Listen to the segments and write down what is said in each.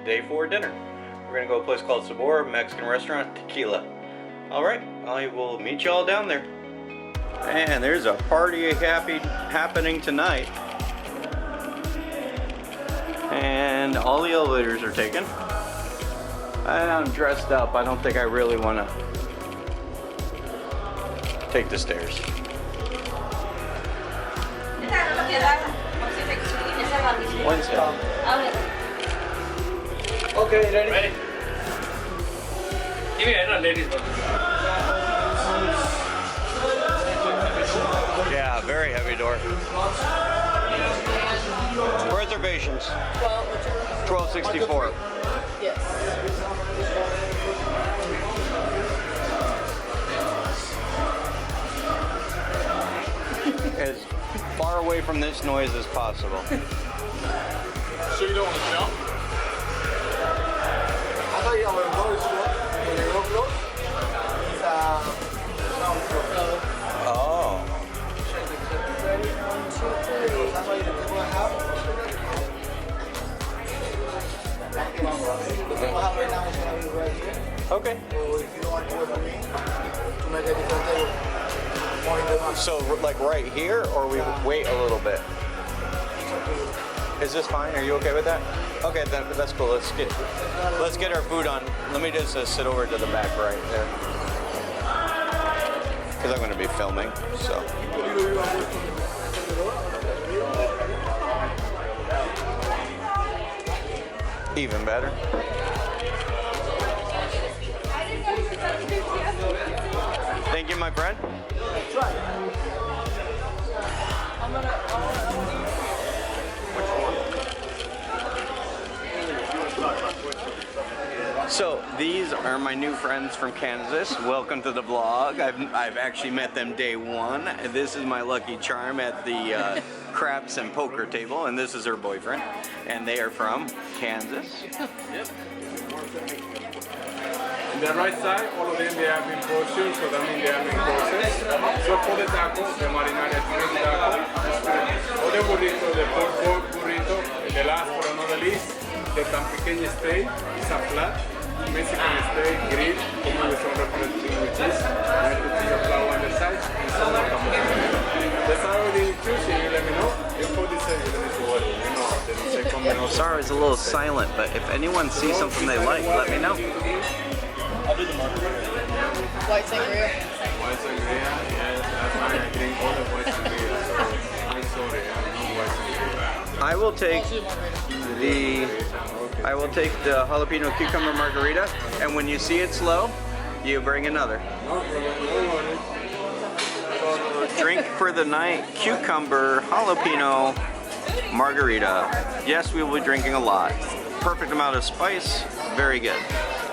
day 4 dinner. We're gonna go to a place called Sabor, Mexican restaurant, tequila. Alright, I will meet you all down there. And there's a party happening tonight. And all the elevators are taken. I'm dressed up. I don't think I really want to take the stairs. Wednesday. Okay, ready? Yeah, very heavy door. Reservations. 1264. Yes. As far away from this noise as possible. So you don't want to jump? I thought you were going to go when you're real close. Oh. Ready? 1, 2, 3. Okay. So like right here, or we wait a little bit? Is this fine? Are you okay with that? Okay, that's cool. Let's get our food on. Let me just sit over to the back right there, because I'm going to be filming. So. Even better. Thank you, my friend. So these are my new friends from Kansas. Welcome to the vlog. I've actually met them day 1. This is my lucky charm at the craps and poker table, and this is her boyfriend, and they are from Kansas. Yep. On the right side, all of them they have been portions, so that means they have been processed. So for the taco, the marinara shrimp taco, for the burrito, the pork burrito, and the last but not the least, the tan pequeño steak is a flat Mexican steak grilled, cooked with some representing with cheese, and tortilla flour on the side, and some guacamole. That's already choosing, you let me know. If for this, you let me know what, you know, the second menu. Sorry, it's a little silent, but if anyone sees something they like, let me know. I'll do the margarita. White sangria. White sangria, yes, that's fine. I drink all the white sangria, so I'm sorry, I don't know white sangria. I will take the jalapeno cucumber margarita, and when you see it's low, you bring another. Drink for the night, cucumber jalapeno margarita. Yes, we will be drinking a lot. Perfect amount of spice, very good.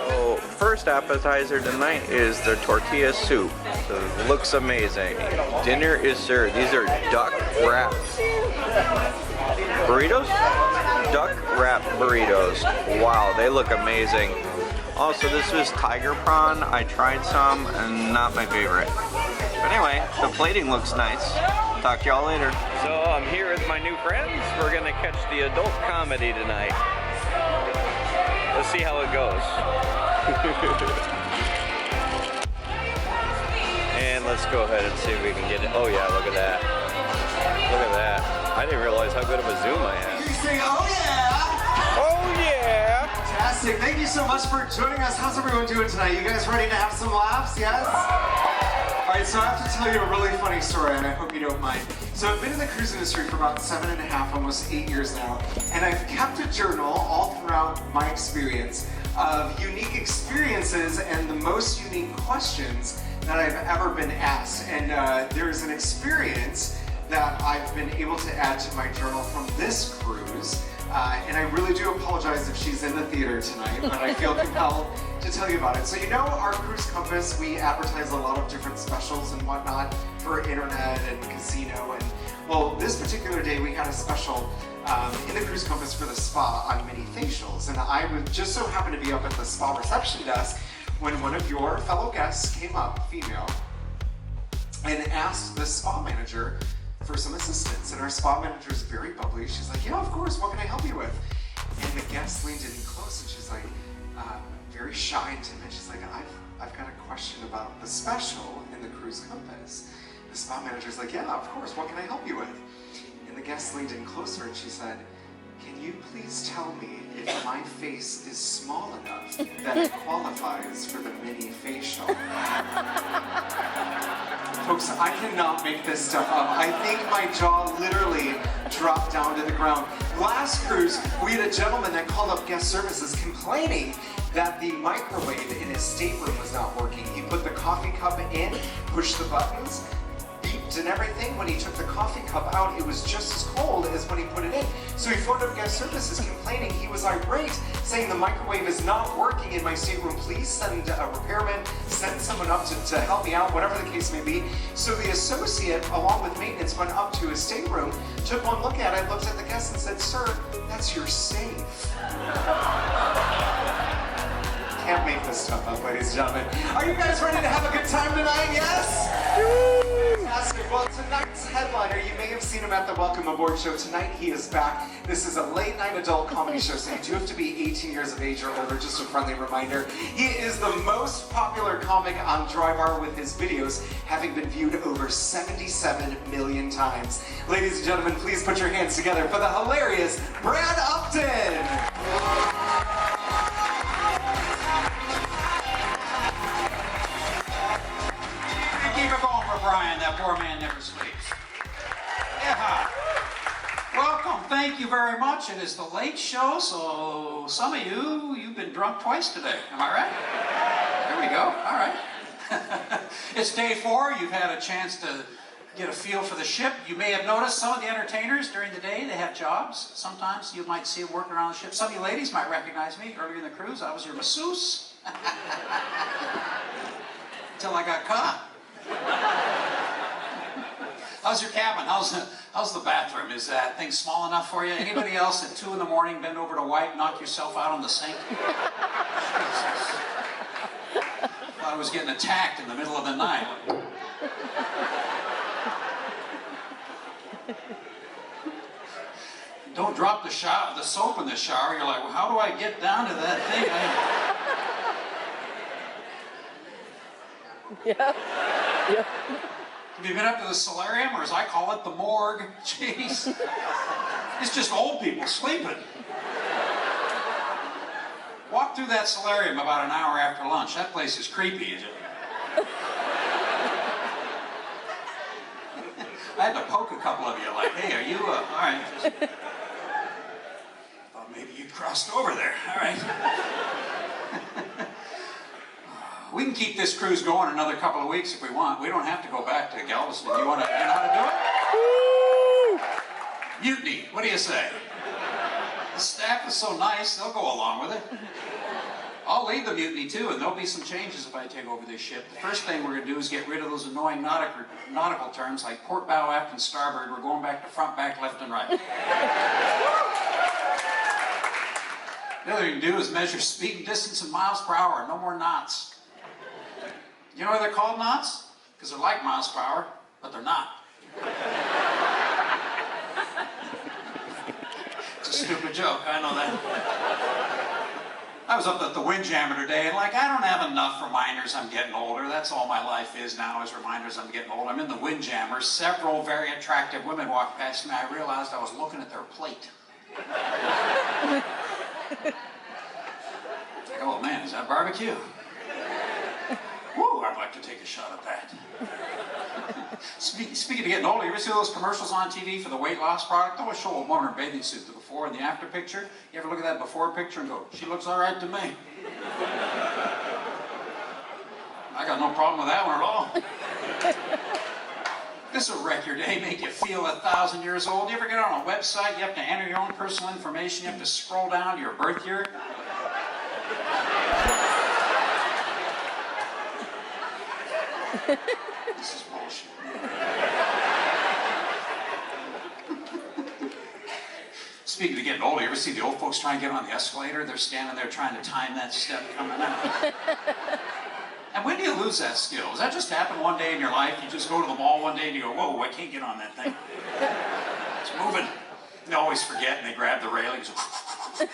So first appetizer tonight is the tortilla soup. So it looks amazing. Dinner is served. These are duck wraps. Burritos? Duck wrap burritos. Wow, they look amazing. Also, this was tiger prawn. I tried some and not my favorite. But anyway, the plating looks nice. Talk to y'all later. So I'm here with my new friends. We're gonna catch the adult comedy tonight. Let's see how it goes. And let's go ahead and see if we can get it. Oh yeah, look at that. Look at that. I didn't realize how good of a zoom I had. You say, oh yeah! Oh yeah! Fantastic. Thank you so much for joining us. How's everyone doing tonight? You guys ready to have some laughs? Yes? All right, so I have to tell you a really funny story, and I hope you don't mind. So I've been in the cruise industry for about 7.5, almost 8 years now, and I've kept a journal all throughout my experience of unique experiences and the most unique questions that I've ever been asked. And there's an experience that I've been able to add to my journal from this cruise. And I really do apologize if she's in the theater tonight, but I feel compelled to tell you about it. So you know our Cruise Compass, we advertise a lot of different specials and whatnot for internet and casino. And well, this particular day we had a special in the Cruise Compass for the spa on mini facials. And I would just so happen to be up at the spa reception desk when one of your fellow guests came up, female, and asked the spa manager for some assistance. And our spa manager is very bubbly. She's like, yeah, of course, what can I help you with? And the guest leaned in close, and she's like, very shy and timid. She's like, I've got a question about the special in the cruise compass. The spa manager's like, yeah, of course, what can I help you with? And the guest leaned in closer and she said, can you please tell me if my face is small enough that it qualifies for the mini facial? Folks, I cannot make this stuff up. I think my jaw literally dropped down to the ground. Last cruise, we had a gentleman that called up guest services complaining that the microwave in his stateroom was not working. He put the coffee cup in, pushed the buttons, beeped and everything. When he took the coffee cup out, it was just as cold as when he put it in. So he phoned up guest services complaining. He was irate, saying the microwave is not working in my stateroom. Please send a repairman, send someone up to help me out, whatever the case may be. So the associate, along with maintenance, went up to his stateroom, took one look at it, looked at the guest and said, sir, that's your safe. Can't make this stuff up, ladies and gentlemen. Are you guys ready to have a good time tonight? Yes? Fantastic. Well, tonight's headliner, you may have seen him at the Welcome Aboard show. Tonight he is back. This is a late night adult comedy show, so you do have to be 18 years of age or older, just a friendly reminder. He is the most popular comic on Drybar with his videos having been viewed over 77 million times. Ladies and gentlemen, please put your hands together for the hilarious Brad Upton. Keep it going for Brian, that poor man never sleeps. Yeah. Welcome, thank you very much. It is the late show, so some of you've been drunk twice today. Am I right? There we go, all right. It's day 4, you've had a chance to get a feel for the ship. You may have noticed some of the entertainers during the day, they have jobs. Sometimes you might see them working around the ship. Some of you ladies might recognize me. Earlier in the cruise, I was your masseuse. Until I got caught. How's your cabin? How's the bathroom? Is that thing small enough for you? Anybody else at 2 in the morning bend over to wipe, knock yourself out on the sink? Jesus. Thought I was getting attacked in the middle of the night. Don't drop the soap in the shower. You're like, well, how do I get down to that thing? Yeah. Yeah. Have you been up to the solarium, or as I call it, the morgue? Jeez. It's just old people sleeping. Walk through that solarium about an hour after lunch. That place is creepy, isn't it? I had to poke a couple of you, like, hey, are you, all right. Just... Thought maybe you'd crossed over there. All right. We can keep this cruise going another couple of weeks if we want. We don't have to go back to Galveston. You know how to do it? Mutiny. What do you say? The staff is so nice, they'll go along with it. I'll lead the mutiny too, and there'll be some changes if I take over this ship. The first thing we're going to do is get rid of those annoying nautical terms like port, bow, aft, and starboard. We're going back to front, back, left, and right. The other thing you can do is measure speed and distance in miles per hour. No more knots. You know why they're called knots? Because they're like miles per hour, but they're not. It's a stupid joke, I know that. I was up at the Windjammer today, and like, I don't have enough reminders I'm getting older. That's all my life is now, is reminders I'm getting older. I'm in the Windjammer. Several very attractive women walked past me. I realized I was looking at their plate. Like, oh man, is that barbecue? Woo, I'd like to take a shot at that. Speaking of getting older, you ever see those commercials on TV for the weight loss product? They always show a woman in her bathing suit, the before and the after picture. You ever look at that before picture and go, she looks all right to me. I got no problem with that one at all. This will wreck your day, make you feel 1,000 years old. You ever get on a website, you have to enter your own personal information, you have to scroll down to your birth year? This is bullshit. Speaking of getting older, you ever see the old folks trying to get on the escalator? They're standing there trying to time that step coming out. And when do you lose that skill? Does that just happen one day in your life? You just go to the mall one day and you go, whoa, I can't get on that thing. It's moving. They always forget and they grab the railings. And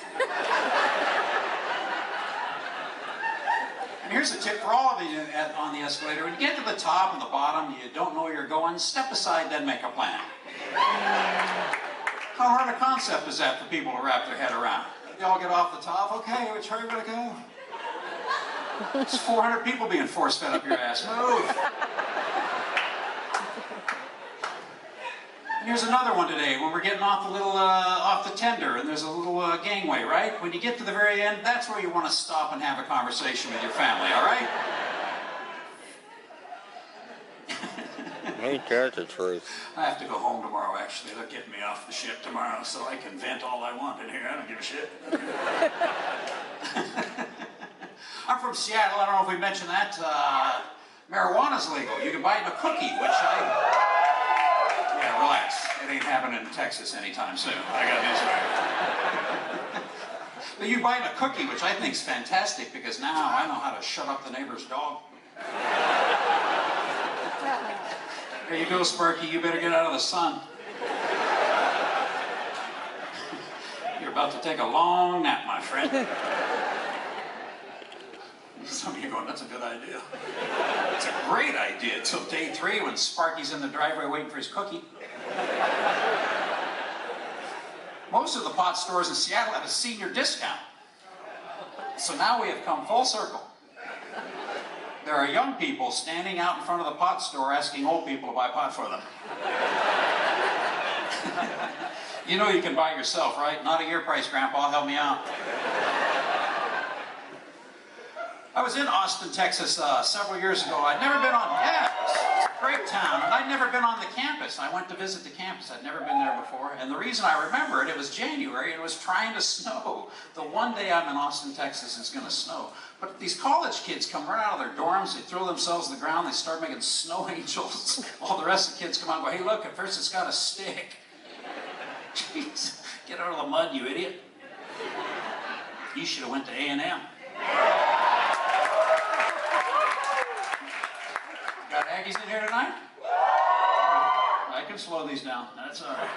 here's a tip for all of you on the escalator. When you get to the top and the bottom, you don't know where you're going, step aside, then make a plan. How hard a concept is that for people to wrap their head around? You all get off the top, okay, which way are we gonna go? It's 400 people being force-fed up your ass. Move! And here's another one today, when we're getting off the little, off the tender, and there's a little gangway, right? When you get to the very end, that's where you want to stop and have a conversation with your family, all right? Ain't that the truth? I have to go home tomorrow, actually. They're getting me off the ship tomorrow, so I can vent all I want in here. I don't give a shit. I'm from Seattle. I don't know if we mentioned that. Marijuana's legal. You can buy it in a cookie, which Yeah, relax. It ain't happening in Texas anytime soon. I got news for you. But you buy it in a cookie, which I think is fantastic, because now I know how to shut up the neighbor's dog. There you go, Sparky. You better get out of the sun. You're about to take a long nap, my friend. Some of you are going, that's a good idea. It's a great idea until day 3 when Sparky's in the driveway waiting for his cookie. Most of the pot stores in Seattle have a senior discount. So now we have come full circle. There are young people standing out in front of the pot store asking old people to buy pot for them. You know you can buy it yourself, right? Not at your price, Grandpa. Help me out. I was in Austin, Texas several years ago. I'd never been on, it's a great town, and I'd never been on the campus. I went to visit the campus. I'd never been there before, and the reason I remember it, it was January, and it was trying to snow. The one day I'm in Austin, Texas, it's going to snow. But these college kids come right out of their dorms, they throw themselves to the ground, they start making snow angels. All the rest of the kids come out and go, hey look, at first it's got a stick. Jeez, get out of the mud, you idiot. You should have went to A&M. Got Aggies in here tonight? I can slow these down. That's all right.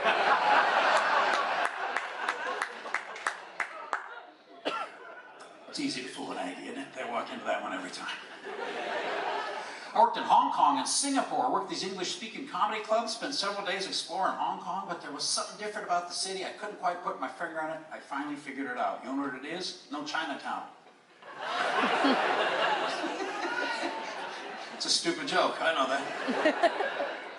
It's easy to fool an Aggie, isn't it? They walk into that one every time. I worked in Hong Kong and Singapore. I worked these English-speaking comedy clubs, spent several days exploring Hong Kong, but there was something different about the city. I couldn't quite put my finger on it. I finally figured it out. You know what it is? No Chinatown. It's a stupid joke, I know that.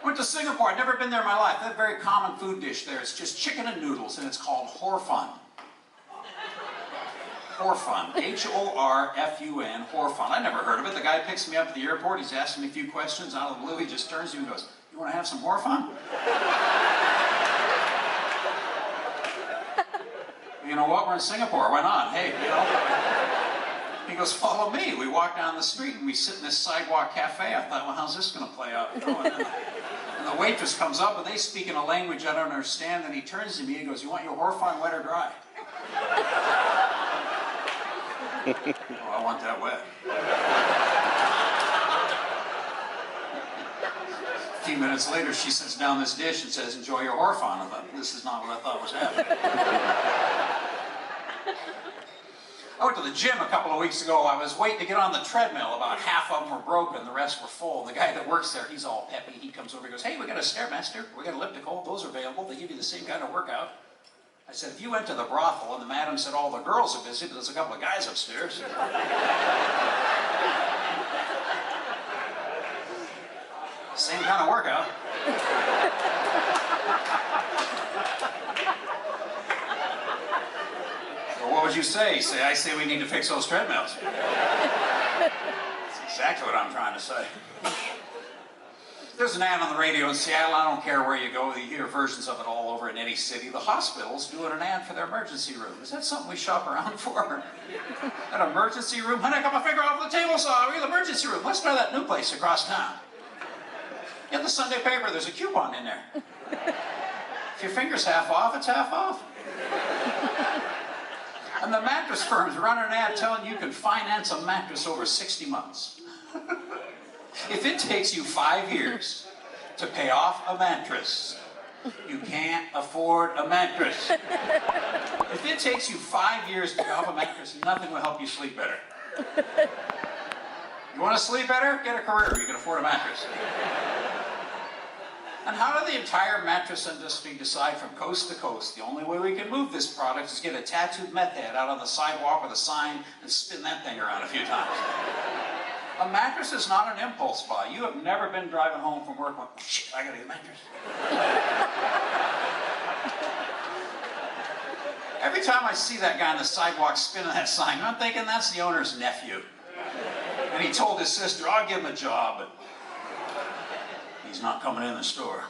Went to Singapore, I'd never been there in my life. They have a very common food dish there. It's just chicken and noodles, and it's called hor fun. Hor fun, H-O-R-F-U-N, hor fun. I never heard of it. The guy picks me up at the airport, he's asking me a few questions. Out of the blue, he just turns to me and goes, you want to have some hor fun? You know what, we're in Singapore, why not? Hey, you know. He goes, follow me. We walk down the street and we sit in this sidewalk cafe. I thought, well, how's this going to play out? You know, and the waitress comes up and they speak in a language I don't understand. And he turns to me and goes, you want your hor fun wet or dry? Oh, I want that wet. A few minutes later, she sits down this dish and says, enjoy your hor fun. I thought, this is not what I thought was happening. I went to the gym a couple of weeks ago. I was waiting to get on the treadmill. About half of them were broken, the rest were full. The guy that works there, he's all peppy. He comes over and goes, hey, we got a Stairmaster, we got elliptical, those are available. They give you the same kind of workout. I said, if you went to the brothel and the madam said all the girls are busy, but there's a couple of guys upstairs. Same kind of workout. What would you say? I say we need to fix those treadmills. That's exactly what I'm trying to say. There's an ad on the radio in Seattle. I don't care where you go. You hear versions of it all over in any city. The hospital's doing an ad for their emergency room. Is that something we shop around for? An emergency room? Honey, I got my finger off the table saw. We're in the emergency room. Let's try that new place across town. Get the Sunday paper. There's a coupon in there. If your finger's half off, it's half off. And the mattress firms run an ad telling you can finance a mattress over 60 months. If it takes you 5 years to pay off a mattress, You can't afford a mattress. If it takes you 5 years to develop a mattress, nothing will help you sleep better. You want to sleep better? Get a career. You can afford a mattress. And how did the entire mattress industry decide from coast to coast the only way we can move this product is get a tattooed meth head out on the sidewalk with a sign and spin that thing around a few times? A mattress is not an impulse buy. You have never been driving home from work going, shit, I gotta get a mattress. Every time I see that guy on the sidewalk spinning that sign, I'm thinking that's the owner's nephew. And he told his sister, I'll give him a job, but he's not coming in the store.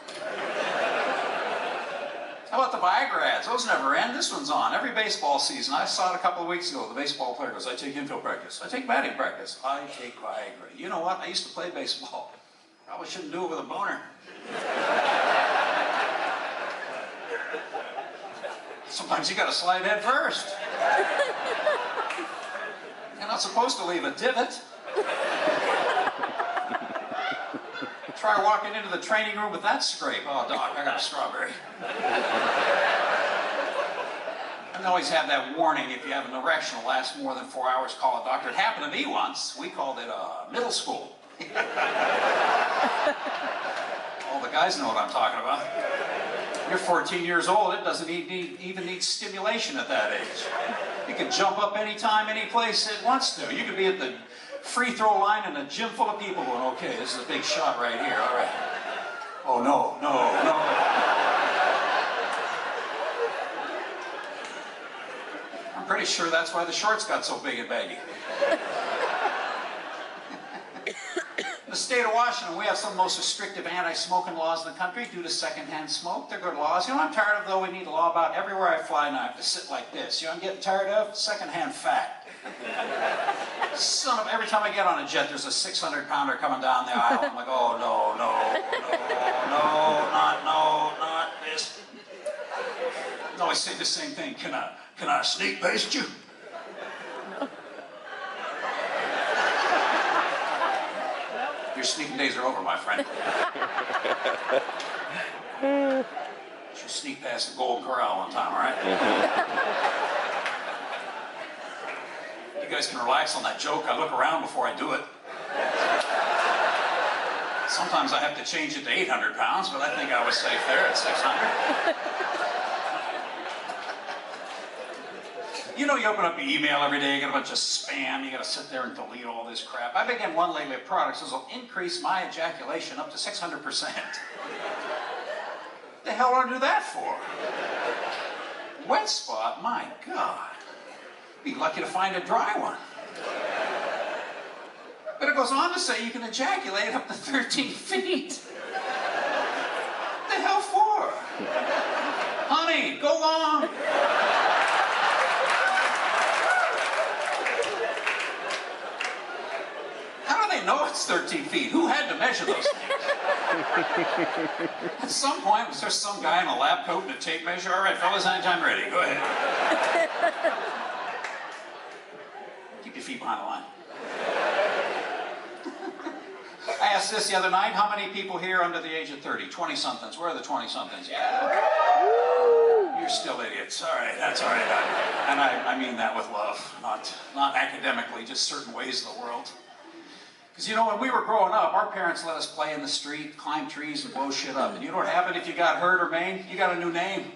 How about the Viagra ads? Those never end. This one's on every baseball season. I saw it a couple of weeks ago. The baseball player goes, I take infield practice. I take batting practice. I take Viagra. You know what? I used to play baseball. Probably shouldn't do it with a boner. Sometimes you gotta slide head first. You're not supposed to leave a divot. Try walking into the training room with that scrape. Oh, doc, I got a strawberry. And they always have that warning, if you have an erection that lasts more than 4 hours, call a doctor. It happened to me once. We called it middle school. All the guys know what I'm talking about. You're 14 years old, it doesn't even need stimulation at that age. You can jump up anytime, any place it wants to. You could be at the free throw line in a gym full of people going, okay, this is a big shot right here, all right. Oh, no, no, no. I'm pretty sure that's why the shorts got so big and baggy. In the state of Washington, we have some of the most restrictive anti-smoking laws in the country due to secondhand smoke. They're good laws. You know what I'm tired of, though? We need a law about everywhere I fly now I have to sit like this. You know what I'm getting tired of? Secondhand fat. Every time I get on a jet, there's a 600-pounder coming down the aisle. I'm like, oh, no, not this. They always say the same thing. Can I sneak past you? Your sneaking days are over, my friend. You should sneak past the Golden Corral one time, all right? You guys can relax on that joke. I look around before I do it. Sometimes I have to change it to 800 pounds, but I think I was safe there at 600. You know, you open up your email every day, you get a bunch of spam, you gotta sit there and delete all this crap. I've been getting one lately of products that will increase my ejaculation up to 600%. The hell do I do that for? Wet spot, my God. Be lucky to find a dry one. But it goes on to say you can ejaculate up to 13 feet. What the hell for? Honey, go long. How do they know it's 13 feet? Who had to measure those things? At some point, was there some guy in a lab coat and a tape measure? All right, fellas, anytime ready. Go ahead. Keep your feet behind the line. I asked this the other night, how many people here under the age of 30? 20-somethings. Where are the 20-somethings? Yeah. You're still idiots. All right, that's all right. And I mean that with love, not academically, just certain ways of the world. Because, you know, when we were growing up, our parents let us play in the street, climb trees, and blow shit up. And you know what happened if you got hurt or maimed? You got a new name.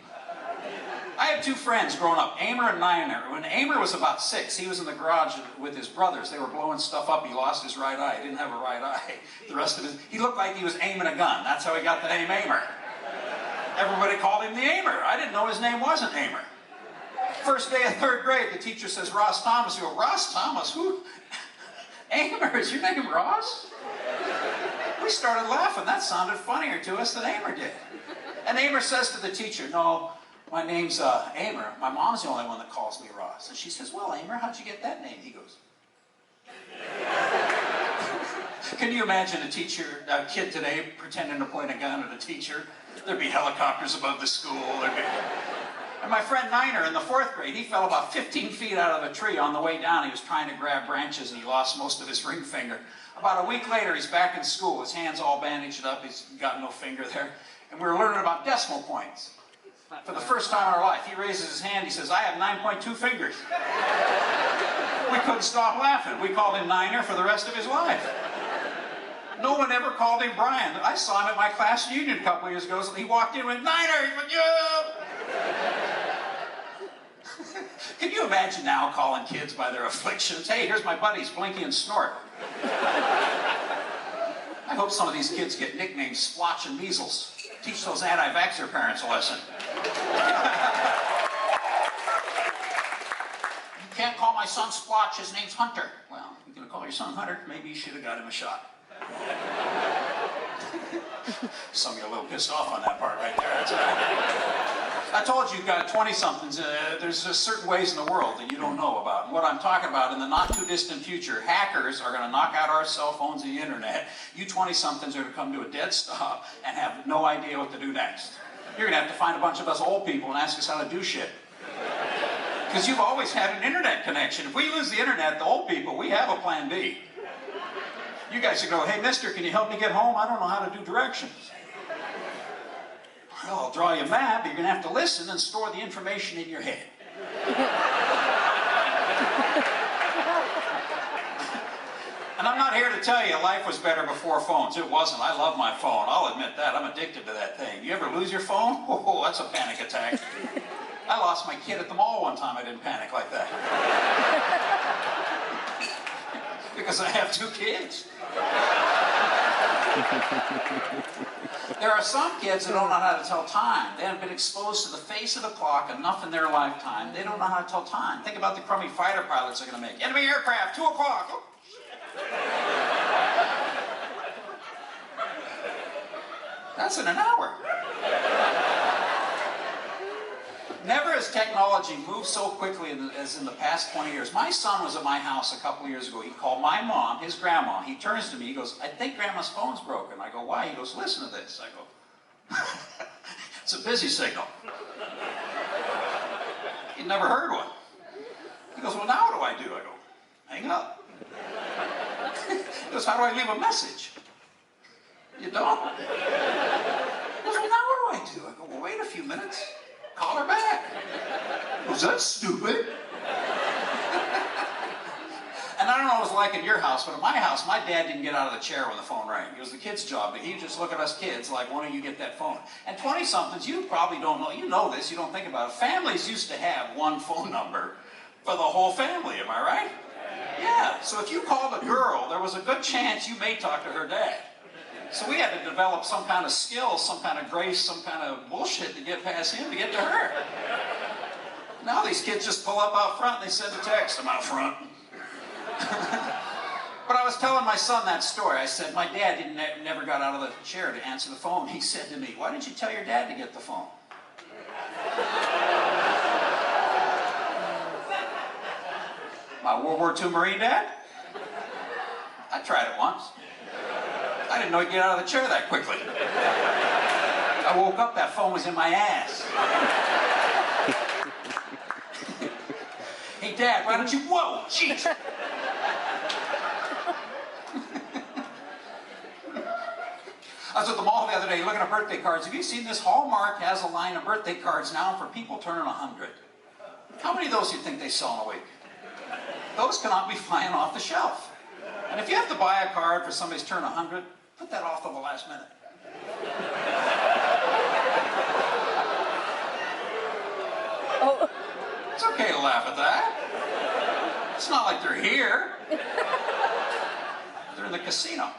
I had two friends growing up, Amer and Niner. When Amer was about 6, he was in the garage with his brothers. They were blowing stuff up. He lost his right eye. He didn't have a right eye. The rest of he looked like he was aiming a gun. That's how he got the name Amer. Everybody called him the Amer. I didn't know his name wasn't Amer. First day of 3rd grade, the teacher says, Ross Thomas. You go, Ross Thomas? Who? Amer, is your name Ross? We started laughing. That sounded funnier to us than Amer did. And Amer says to the teacher, no, my name's Amer. My mom's the only one that calls me Ross. And she says, well, Amer, how'd you get that name? He goes, can you imagine a kid today pretending to point a gun at a teacher? There'd be helicopters above the school. And my friend Niner in the 4th grade, he fell about 15 feet out of a tree on the way down. He was trying to grab branches and he lost most of his ring finger. About a week later, he's back in school. His hand's all bandaged up. He's got no finger there. And we were learning about decimal points. For the first time in our life, he raises his hand. He says, I have 9.2 fingers. We couldn't stop laughing. We called him Niner for the rest of his life. No one ever called him Brian. I saw him at my class reunion a couple of years ago. He walked in and went, Niner! He went, yeah! Can you imagine now calling kids by their afflictions? Hey, here's my buddies, Blinky and Snort. I hope some of these kids get nicknames Splotch and Measles. Teach those anti-vaxxer parents a lesson. You can't call my son Splotch, his name's Hunter. Well, you're going to call your son Hunter? Maybe you should have got him a shot. Some of you are a little pissed off on that part right there. That's all right. I told you, you've got 20-somethings. There's just certain ways in the world that you don't know about. And what I'm talking about, in the not-too-distant future, hackers are going to knock out our cell phones and the internet. You 20-somethings are going to come to a dead stop and have no idea what to do next. You're going to have to find a bunch of us old people and ask us how to do shit. Because you've always had an internet connection. If we lose the internet, the old people, we have a plan B. You guys should go, hey, mister, can you help me get home? I don't know how to do directions. Well, I'll draw you a map, but you're going to have to listen and store the information in your head. And I'm not here to tell you life was better before phones. It wasn't. I love my phone. I'll admit that. I'm addicted to that thing. You ever lose your phone? Oh, that's a panic attack. I lost my kid at the mall one time. I didn't panic like that. Because I have 2 kids. There are some kids that don't know how to tell time. They haven't been exposed to the face of the clock enough in their lifetime. They don't know how to tell time. Think about the crummy fighter pilots they're going to make. Enemy aircraft, 2 o'clock. Oh. That's in an hour. Never has technology moved so quickly as in the past 20 years. My son was at my house a couple of years ago. He called my mom, his grandma. He turns to me, he goes, I think Grandma's phone's broken. I go, why? He goes, listen to this. I go, it's a busy signal. He'd never heard one. He goes, well, now what do I do? I go, hang up. He goes, how do I leave a message? You don't? He goes, well, now what do I do? I go, well, wait a few minutes. Call her back. Was that stupid? And I don't know what it was like in your house, but at my house, my dad didn't get out of the chair when the phone rang. It was the kid's job, but he'd just look at us kids like, why don't you get that phone? And 20-somethings, you probably don't know, you know this, you don't think about it. Families used to have one phone number for the whole family, am I right? Yeah, so if you called a girl, there was a good chance you may talk to her dad. So we had to develop some kind of skill, some kind of grace, some kind of bullshit to get past him to get to her. Now these kids just pull up out front and they send a text, I'm out front. But I was telling my son that story. I said, my dad never got out of the chair to answer the phone. He said to me, why didn't you tell your dad to get the phone? My World War II Marine dad? I tried it once. I didn't know he'd get out of the chair that quickly. I woke up, that phone was in my ass. Hey, Dad, why don't you... Whoa, jeez. I was at the mall the other day looking at birthday cards. Have you seen this? Hallmark has a line of birthday cards now for people turning 100. How many of those do you think they sell in a week? Those cannot be flying off the shelf. And if you have to buy a card for somebody's turn 100, put that off till the last minute. Oh. It's okay to laugh at that. It's not like they're here. They're in the casino.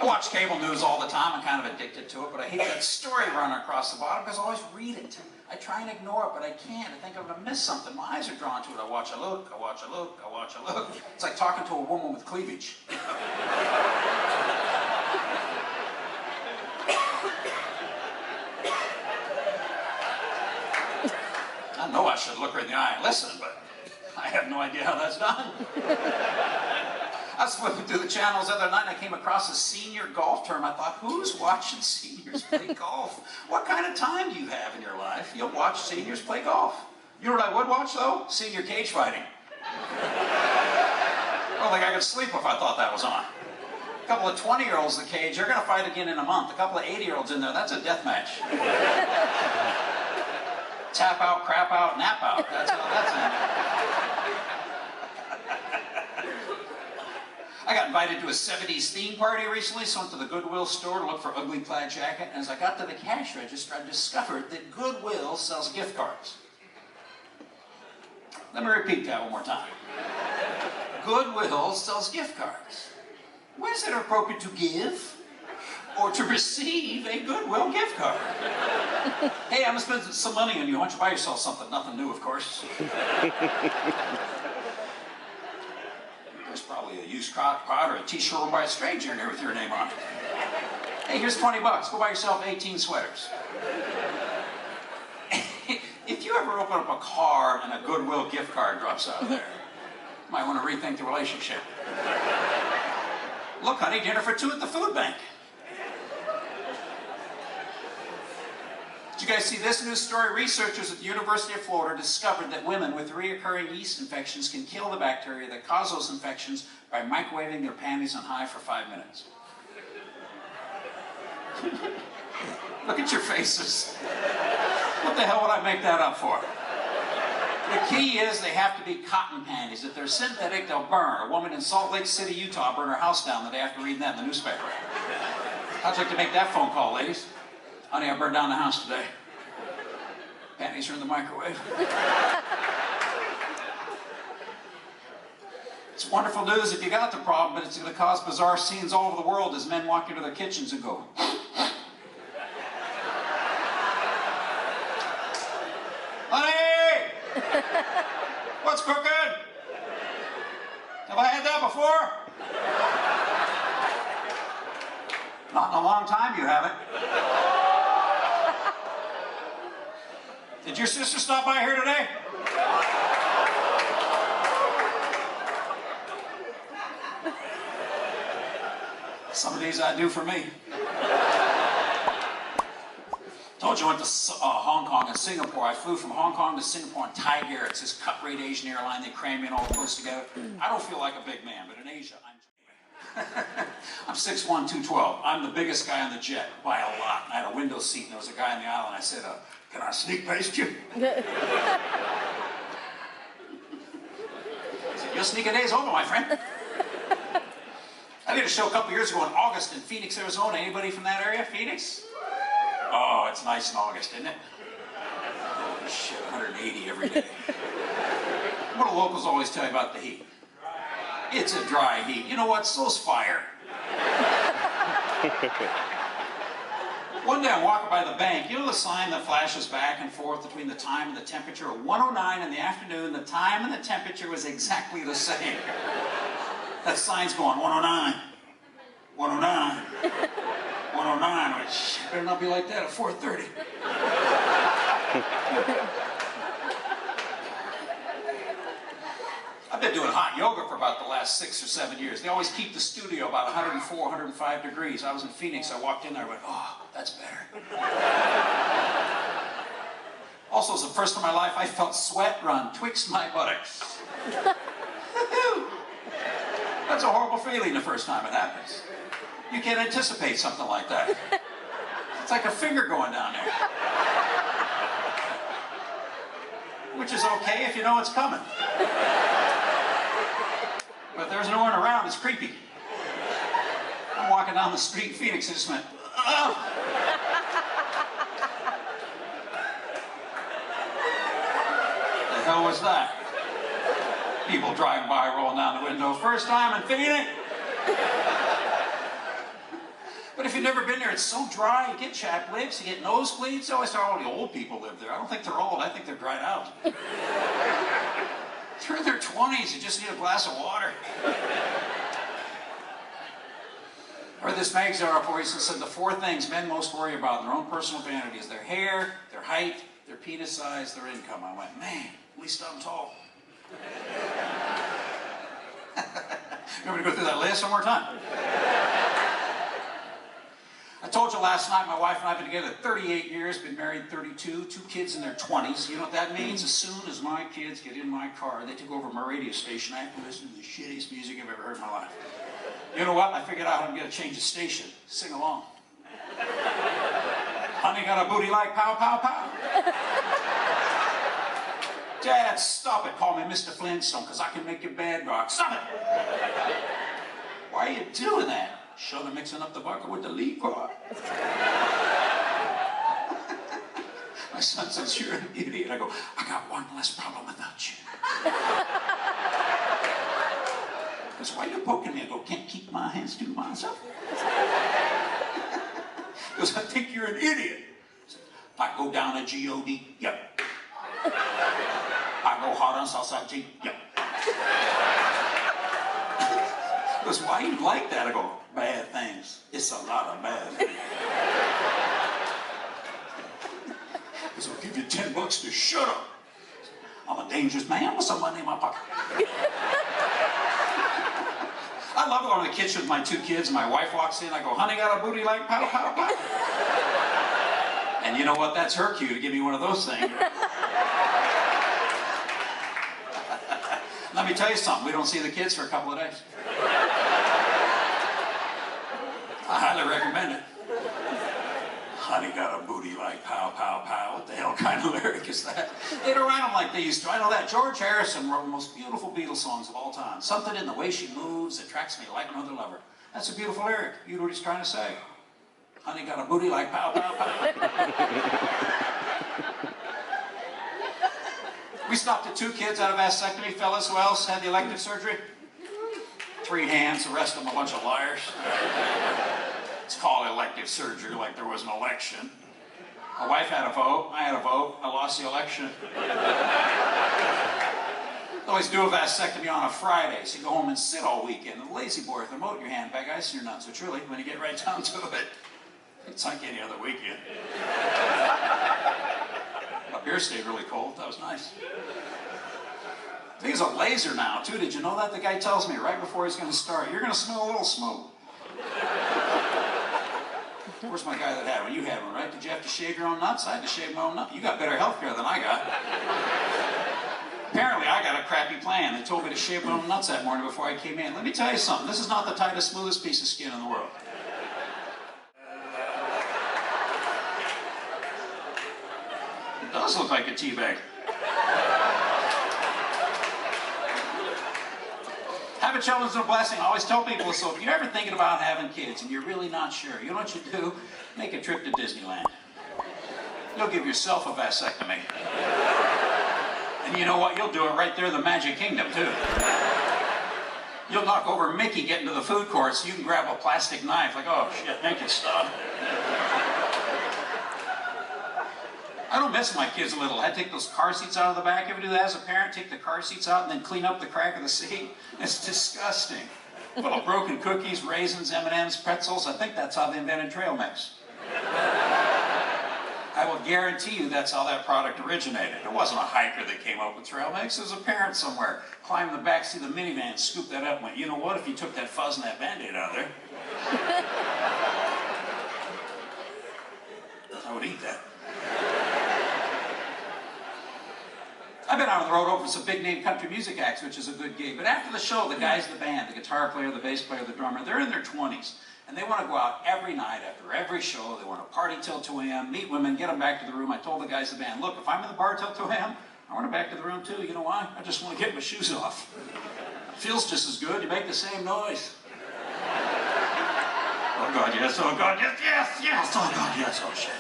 I watch cable news all the time. I'm kind of addicted to it, but I hate that story running across the bottom because I always read it. I try and ignore it, but I can't. I think I'm going to miss something. My eyes are drawn to it. I watch, I look, I watch, I look, I watch, I look. It's like talking to a woman with cleavage. I know I should look her in the eye and listen, but I have no idea how that's done. I was flipping through the channels the other night and I came across a senior golf term. I thought, who's watching seniors play golf? What kind of time do you have in your life? You'll watch seniors play golf. You know what I would watch though? Senior cage fighting. I don't think I could sleep if I thought that was on. A couple of 20-year-olds in the cage, they're going to fight again in a month. A couple of 80-year-olds in there, that's a death match. Tap out, crap out, nap out. That's how that's in. I got invited to a 70s theme party recently, so I went to the Goodwill store to look for ugly plaid jacket, and as I got to the cash register, I discovered that Goodwill sells gift cards. Let me repeat that one more time. Goodwill sells gift cards. When is it appropriate to give or to receive a Goodwill gift card? Hey, I'm gonna spend some money on you. Why don't you buy yourself something? Nothing new, of course. There's probably a used crock pot or a t-shirt worn by a stranger in there with your name on it. Hey, here's 20 bucks. Go buy yourself 18 sweaters. If you ever open up a car and a Goodwill gift card drops out of there, you might want to rethink the relationship. Look, honey, dinner for two at the food bank. Did you guys see this news story? Researchers at the University of Florida discovered that women with recurring yeast infections can kill the bacteria that cause those infections by microwaving their panties on high for 5 minutes. Look at your faces. What the hell would I make that up for? The key is they have to be cotton panties. If they're synthetic, they'll burn. A woman in Salt Lake City, Utah burned her house down the day after reading that in the newspaper. How'd you like to make that phone call, ladies? Honey, I burned down the house today. Panties are in the microwave. It's wonderful news if you got the problem, but it's going to cause bizarre scenes all over the world as men walk into their kitchens and go, honey! What's cooking? Have I had that before? Not in a long time, you haven't. Did your sister stop by here today? Some of these I do for me. Told you I went to Hong Kong and Singapore. I flew from Hong Kong to Singapore on Tiger. It's this cut-rate Asian airline. They cram me in all close together. I don't feel like a big man, but in Asia, I'm 6'1", 212. I'm the biggest guy on the jet by a lot. I had a window seat, and there was a guy in the aisle, and I said, can I sneak past you? I said, your sneaking day's over, my friend. I did a show a couple years ago in August in Phoenix, Arizona. Anybody from that area? Phoenix? Oh, it's nice in August, isn't it? Holy shit, 180 every day. What do locals always tell you about the heat? It's a dry heat. You know what? So's fire. One day I'm walking by the bank. You know the sign that flashes back and forth between the time and the temperature? At 1:09 in the afternoon, the time and the temperature was exactly the same. That sign's going 1:09, 1:09, 1:09. Which better not be like that at 4:30. I've been doing hot yoga for about the last 6 or 7 years. They always keep the studio about 104, 105 degrees. I was in Phoenix. I walked in there. I went, oh, that's better. Also, it's the first time in my life I felt sweat run twixt my buttocks. That's a horrible feeling the first time it happens. You can't anticipate something like that. It's like a finger going down there. Which is okay if you know it's coming. But there's no one around, it's creepy. I'm walking down the street in Phoenix and just went, oh. The hell was that? People driving by, rolling down the window. First time in Phoenix. But if you've never been there, it's so dry. You get chapped lips, you get nosebleeds. They always say, oh, the old people live there. I don't think they're old. I think they're dried out. They're in their 20s. You just need a glass of water. Or this magazine article recently said the 4 things men most worry about in their own personal vanity is their hair, their height, their penis size, their income. I went, man, at least I'm tall. You want me to go through that list one more time? I told you last night, my wife and I have been together 38 years, been married 32, 2 kids in their 20s. You know what that means? As soon as my kids get in my car, they take over my radio station. I have to listen to the shittiest music I've ever heard in my life. You know what? I figured out I'm going to change the station. Sing along. Honey got a booty like pow, pow, pow. Dad, stop it. Call me Mr. Flintstone, because I can make you bad rock. Stop it. Why are you doing that? Show them mixing up the vodka with the lead car. My son says, you're an idiot. I go, I got one less problem without you. He goes, why are you poking me? I go, can't keep my hands to myself. He goes, I think you're an idiot. I go down a G-O-D, yep. I go hard on Southside G, yep. He goes, why do you like that? I go, bad things. It's a lot of bad things. He goes, I'll give you $10 to shut up. I'm a dangerous man with some money in my pocket. I love going to the kitchen with my 2 kids and my wife walks in. I go, honey got a booty like pow, pow, pow. And you know what? That's her cue to give me one of those things. Let me tell you something. We don't see the kids for a couple of days. I highly recommend it. Honey got a booty like pow, pow, pow. What the hell kind of lyric is that? They don't write them like they used to. I know that. George Harrison wrote the most beautiful Beatles songs of all time. Something in the way she moves attracts me like no other lover. That's a beautiful lyric. You know what he's trying to say. Honey got a booty like pow, pow, pow. We stopped at 2 kids out of vasectomy. Fellas, who else had the elective surgery? 3 hands, the rest of them a bunch of liars. It's called elective surgery like there was an election. My wife had a vote, I had a vote, I lost the election. Always do a vasectomy on a Friday, so you go home and sit all weekend. The lazy boy with the remote in your hand, bag ice in your nuts, which really, when you get right down to it, it's like any other weekend. My beer stayed really cold, that was nice. I think it's a laser now, too. Did you know that? The guy tells me right before he's going to start, you're going to smell a little smoke. Where's my guy that had one? You had one, right? Did you have to shave your own nuts? I had to shave my own nuts. You got better health care than I got. Apparently, I got a crappy plan. They told me to shave my own nuts that morning before I came in. Let me tell you something. This is not the tightest, smoothest piece of skin in the world. It does look like a tea bag. Having children is a blessing. I always tell people, so if you're ever thinking about having kids and you're really not sure, you know what you do? Make a trip to Disneyland. You'll give yourself a vasectomy. And you know what? You'll do it right there in the Magic Kingdom, too. You'll knock over Mickey getting to the food court so you can grab a plastic knife like, oh shit, make it stop. I don't miss my kids a little. I take those car seats out of the back. Ever do that as a parent? Take the car seats out and then clean up the crack of the seat? It's disgusting. Full of broken cookies, raisins, M&Ms, pretzels. I think that's how they invented trail mix. I will guarantee you that's how that product originated. It wasn't a hiker that came up with trail mix. It was a parent somewhere. Climbed the back seat of the minivan, scooped that up and went, you know what, if you took that fuzz and that Band-Aid out of there, I would eat that. I've been out on the road over some big name country music acts, which is a good gig. But after the show, the guys in the band, the guitar player, the bass player, the drummer, they're in their 20s. And they want to go out every night after every show. They want to party till 2 a.m., meet women, get them back to the room. I told the guys in the band, look, if I'm in the bar till 2 a.m., I want them back to the room too. You know why? I just want to get my shoes off. It feels just as good. You make the same noise. Oh God, yes. Oh God, yes, yes, yes. Oh God, yes. Oh shit.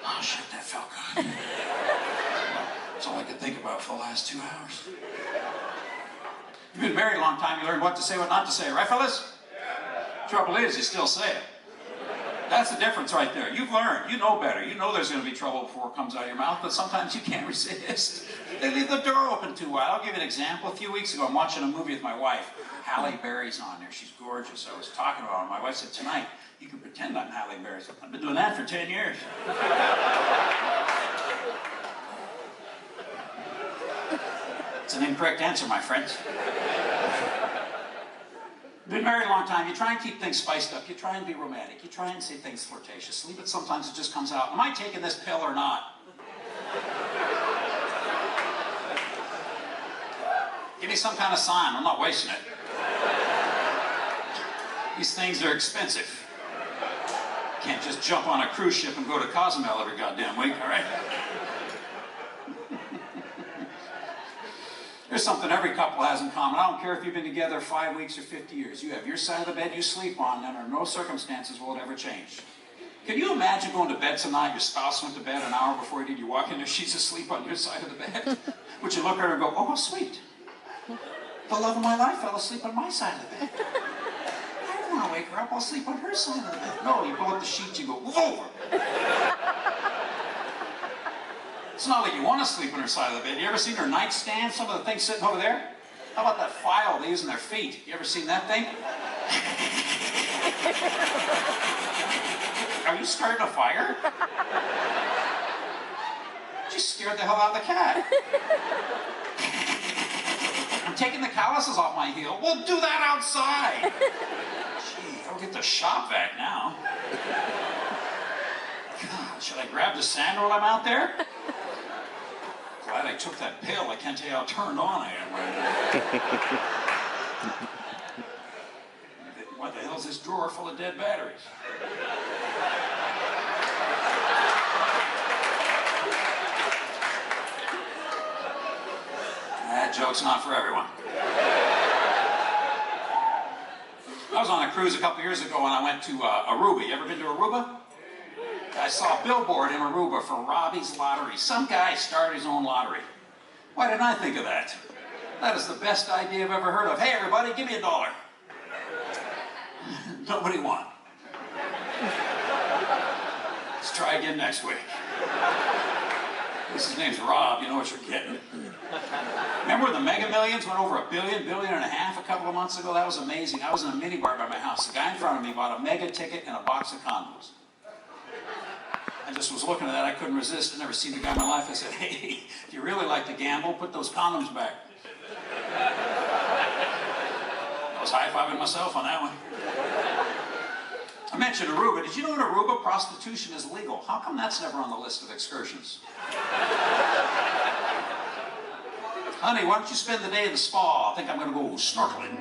Oh shit, that felt good. That's all I could think about for the last 2 hours. You've been married a long time, you learned what to say, what not to say, right fellas? Yeah. Trouble is, you still say it. That's the difference right there. You've learned, you know better. You know there's going to be trouble before it comes out of your mouth, but sometimes you can't resist. They leave the door open too wide. I'll give you an example. A few weeks ago, I'm watching a movie with my wife. Halle Berry's on there. She's gorgeous. I was talking about her. My wife said, tonight, you can pretend I'm Halle Berry. I've been doing that for 10 years. It's an incorrect answer, my friends. Been married a long time, you try and keep things spiced up, you try and be romantic, you try and say things flirtatiously, but sometimes it just comes out, am I taking this pill or not? Give me some kind of sign, I'm not wasting it. These things are expensive. Can't just jump on a cruise ship and go to Cozumel every goddamn week, all right? There's something every couple has in common. I don't care if you've been together 5 weeks or 50 years. You have your side of the bed you sleep on, and under no circumstances will it ever change. Can you imagine going to bed tonight, your spouse went to bed an hour before you did, you walk in there, she's asleep on your side of the bed? Would you look at her and go, oh, sweet. The love of my life fell asleep on my side of the bed. I don't want to wake her up, I'll sleep on her side of the bed. No, you pull up the sheets, you go, over. It's not like you want to sleep on her side of the bed. You ever seen her nightstand? Some of the things sitting over there? How about that file they use in their feet? You ever seen that thing? Are you starting a fire? You scared the hell out of the cat. I'm taking the calluses off my heel. Well, do that outside. Gee, I'll get the shop vac now. God, should I grab the sand while I'm out there? Glad I took that pill. I can't tell you how turned on I am right now. What the hell's this drawer full of dead batteries? That joke's not for everyone. I was on a cruise a couple years ago and I went to Aruba. You ever been to Aruba? I saw a billboard in Aruba for Robbie's Lottery. Some guy started his own lottery. Why didn't I think of that? That is the best idea I've ever heard of. Hey everybody, give me $1. Nobody won. Let's try again next week. His name's Rob, you know what you're getting. Remember when the Mega Millions went over $1 billion, $1.5 billion a couple of months ago? That was amazing. I was in a minibar by my house. The guy in front of me bought a mega ticket and a box of condoms. I just was looking at that, I couldn't resist. I'd never seen the guy in my life. I said, hey, if you really like to gamble, put those condoms back. I was high-fiving myself on that one. I mentioned Aruba. Did you know in Aruba prostitution is legal? How come that's never on the list of excursions? Honey, why don't you spend the day in the spa? I think I'm going to go snorkeling.